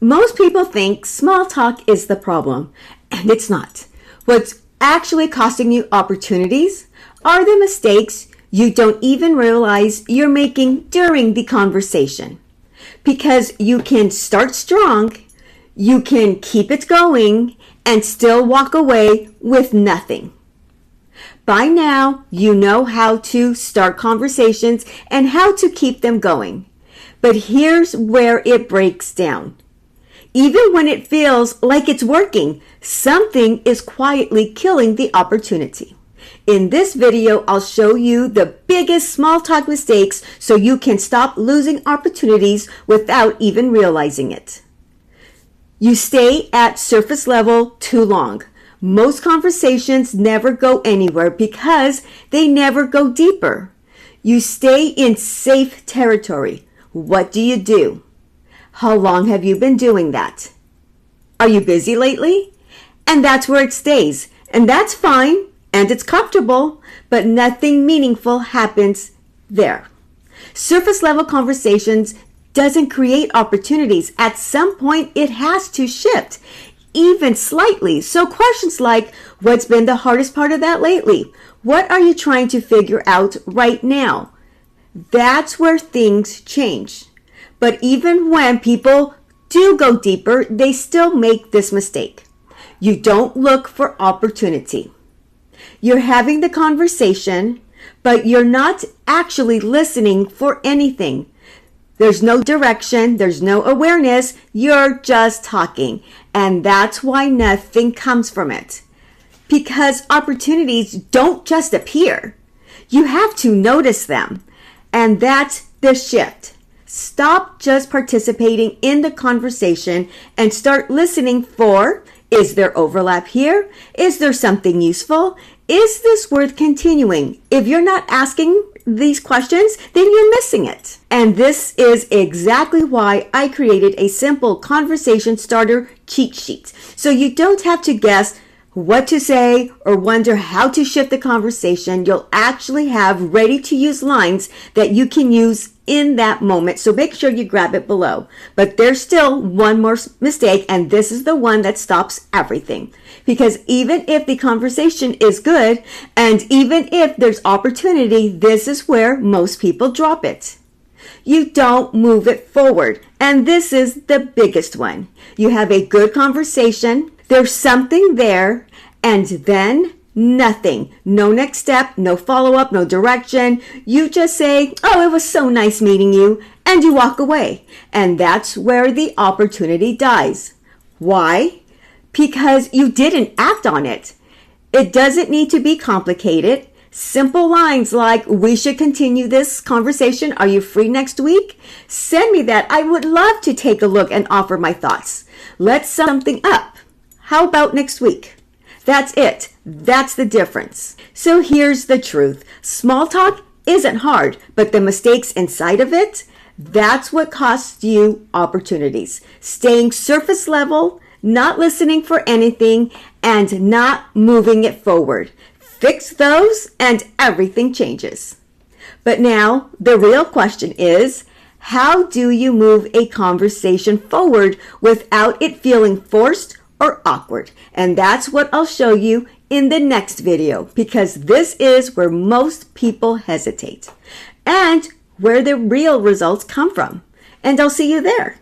Most people think small talk is the problem, and it's not. What's actually costing you opportunities are the mistakes you don't even realize you're making during the conversation. Because you can start strong, you can keep it going, and still walk away with nothing. By now, you know how to start conversations and how to keep them going. But here's where it breaks down. Even when it feels like it's working, something is quietly killing the opportunity. In this video, I'll show you the biggest small talk mistakes so you can stop losing opportunities without even realizing it. You stay at surface level too long. Most conversations never go anywhere because they never go deeper. You stay in safe territory. What do? How long have you been doing that? Are you busy lately? And that's where it stays. And that's fine. And it's comfortable. But nothing meaningful happens there. Surface level conversations doesn't create opportunities. At some point, it has to shift, even slightly. So questions like, what's been the hardest part of that lately? What are you trying to figure out right now? That's where things change. But even when people do go deeper, they still make this mistake. You don't look for opportunity. You're having the conversation, but you're not actually listening for anything. There's no direction, there's no awareness, you're just talking. And that's why nothing comes from it. Because opportunities don't just appear. You have to notice them. And that's the shift. Stop just participating in the conversation and start listening for, is there overlap here? Is there something useful? Is this worth continuing? If you're not asking these questions, then you're missing it. And this is exactly why I created a simple conversation starter cheat sheet. So you don't have to guess what to say or wonder how to shift the conversation. You'll actually have ready to use lines that you can use in that moment. So make sure you grab it below. But there's still one more mistake, and this is the one that stops everything. Because even if the conversation is good, and even if there's opportunity, this is where most people drop it. You don't move it forward. And this is the biggest one. You have a good conversation, there's something there, and then nothing. No next step, no follow-up, no direction. You just say, oh, it was so nice meeting you, and you walk away. And that's where the opportunity dies. Why? Because you didn't act on it. It doesn't need to be complicated. Simple lines like, we should continue this conversation. Are you free next week? Send me that. I would love to take a look and offer my thoughts. Let's sum something up. How about next week? That's it. That's the difference. So here's the truth. Small talk isn't hard, but the mistakes inside of it, that's what costs you opportunities. Staying surface level, not listening for anything, and not moving it forward. Fix those and everything changes. But now the real question is, how do you move a conversation forward without it feeling forced or awkward? And that's what I'll show you in the next video, because this is where most people hesitate and where the real results come from. And I'll see you there.